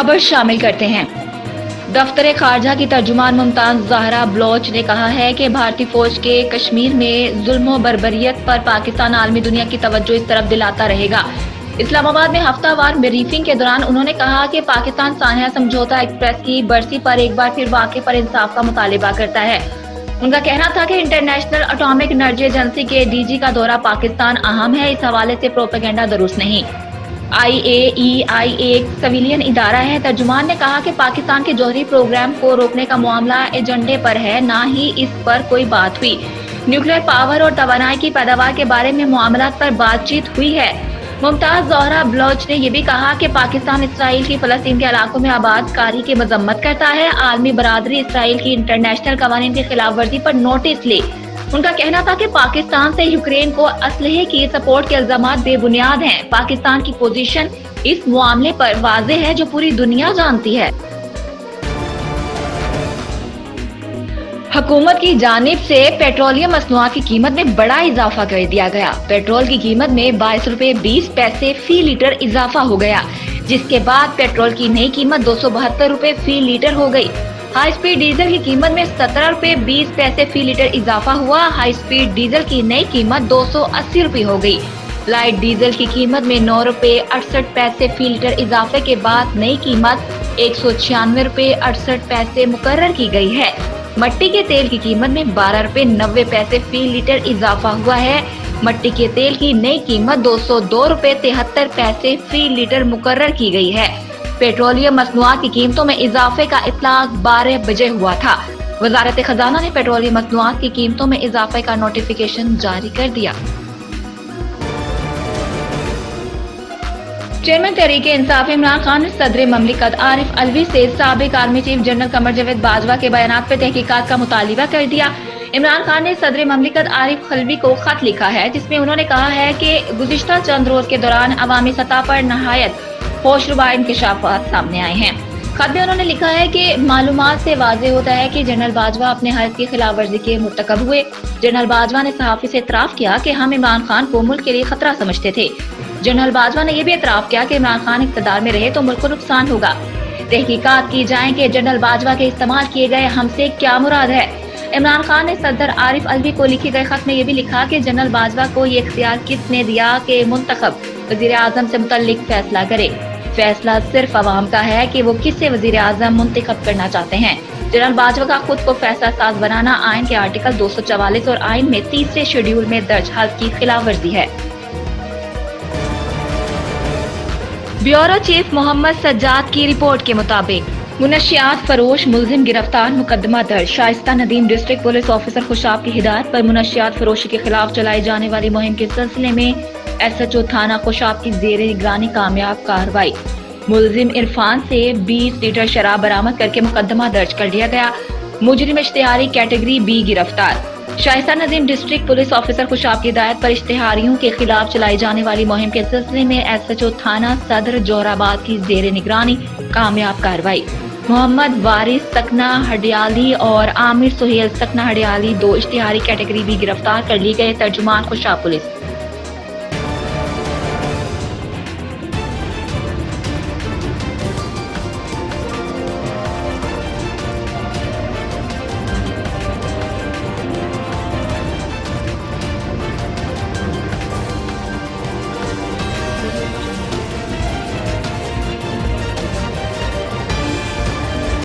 खबर शामिल करते हैं। दफ्तर खारजा की तर्जुमान मुमताज ज़हरा बलोच ने कहा है कि भारतीय फौज के कश्मीर में जुल्म बर्बरियत पर पाकिस्तान आलमी दुनिया की तवज्जो इस तरफ दिलाता रहेगा। इस्लामाबाद में हफ्तावार ब्रीफिंग के दौरान उन्होंने कहा कि पाकिस्तान सान्या समझौता एक्सप्रेस की बरसी पर एक बार फिर वाक़े पर इंसाफ का मुतालिबा करता है। उनका कहना था कि इंटरनेशनल एटॉमिक एनर्जी एजेंसी के डीजी का दौरा पाकिस्तान अहम है, इस हवाले से प्रोपेगेंडा दुरुस्त नहीं। IAEI एक सिविलियन इदारा है। तर्जुमान ने कहा कि पाकिस्तान के जौहरी प्रोग्राम को रोकने का मामला एजेंडे पर है, ना ही इस पर कोई बात हुई। न्यूक्लियर पावर और तवानाई की पैदावार के बारे में मामलात पर बातचीत हुई है। मुमताज ज़हरा बलोच ने यह भी कहा कि पाकिस्तान इसराइल की फलस्तीन के इलाकों में आबादकारी की मजम्मत करता है। आलमी बरादरी इसराइल की इंटरनेशनल कवानीन की खिलाफ वर्जी पर नोटिस ले। उनका कहना था कि पाकिस्तान से यूक्रेन को असलहे की सपोर्ट के इल्जामात बेबुनियाद हैं। पाकिस्तान की पोजीशन इस मामले पर वाज़े है, जो पूरी दुनिया जानती है। हुकूमत की जानिब से पेट्रोलियम मसनूआत की कीमत में बड़ा इजाफा कर दिया गया। पेट्रोल की कीमत में 22 रुपए 20 पैसे फी लीटर इजाफा हो गया, जिसके बाद पेट्रोल की नई कीमत 272 रुपए फी लीटर हो गई। हाई स्पीड डीजल की कीमत में 17 रुपए 20 पैसे फी लीटर इजाफा हुआ। हाई स्पीड डीजल की नई कीमत 280 रुपए हो गई। लाइट डीजल की कीमत में 9 रुपए 68 पैसे फी लीटर इजाफे के बाद नई कीमत 196 रुपए 68 पैसे मुकर्रर की गई है। मट्टी के तेल की कीमत में 12 रुपए 90 पैसे फी लीटर इजाफा हुआ है। मट्टी के तेल की नई कीमत 202 रुपए 73 पैसे फी लीटर मुकर्रर की गई है। पेट्रोलियम मसनूआत की कीमतों में इजाफे का इतलाक 12 बजे हुआ था। वजारत खजाना ने पेट्रोलियम मसनूआत की कीमतों में इजाफे का नोटिफिकेशन जारी कर दिया। चेयरमैन तहरीके इंसाफ इमरान खान ने सदर ममलिकत आरिफ अलवी से साबिक army chief general Qamar Javed Bajwa के बयानात पर तहकीकात का मुतालिबा कर दिया। इमरान खान ने सदर ममलिकत आरिफ अलवी को खत लिखा है, जिसमें उन्होंने कहा है कि गुज़िश्ता चंद रोज के दौरान अवामी सतह पर नहायत होशरुबा इंकशाफात सामने आए हैं। खत में उन्होंने लिखा है कि मालूमात से वाज़े होता है कि जनरल बाजवा अपने हल्फ की खिलाफ वर्जी के मुर्तकब हुए। जनरल बाजवा ने सहाफ़ी से इतराफ़ किया कि हम इमरान खान को मुल्क के लिए खतरा समझते थे। जनरल बाजवा ने यह भी इतराफ़ किया कि इमरान खान इक़्तिदार में रहे तो मुल्क को नुकसान होगा। तहकीकात की जाए कि जनरल बाजवा के इस्तेमाल किए गए हमसे क्या मुराद है। इमरान खान ने सदर आरिफ अलवी को लिखे गए खत में यह भी लिखा कि जनरल बाजवा को ये इख्तियार किसने दिया कि मुंतखब वज़ीर आज़म से मुतल्लिक फैसला करे। फैसला सिर्फ अवाम का है कि वो किसे वज़ीर आज़म मुंतखब करना चाहते हैं। जनरल बाजवा का खुद को फैसला साज बनाना आइन के आर्टिकल 244 और आइन में 3 शेड्यूल में दर्ज हल्फ की खिलाफ वर्जी है। ब्यूरो चीफ मोहम्मद सज्जाद की रिपोर्ट के मुताबिक मुनशियात फरोश मुलजिम गिरफ्तार, मुकदमा दर्ज। Shaista Nadeem district police officer Khushab की हिदायत पर मुनशियात फरोशी के खिलाफ चलाई जाने वाली मुहिम के सिलसिले में SHO थाना खुशाब की जेर निगरानी कामयाब कार्रवाई। मुलजिम इरफान से 20 लीटर शराब बरामद करके मुकदमा दर्ज कर लिया गया। मुजरिम इश्तिहारी कैटेगरी B गिरफ्तार। Shaista Nadeem district police officer Khushab की हिदायत पर इश्तिहारियों के खिलाफ चलाई जाने वाली मुहिम के सिलसिले में SHO थाना सदर जोराबाद की जेर निगरानी कामयाब कार्रवाई। मोहम्मद वारिस सकना हडियाली और आमिर सुहेल सकना हडियाली 2 इश्तिहारी कैटेगरी B गिरफ्तार कर लिए गए। तर्जुमान खुशाब पुलिस।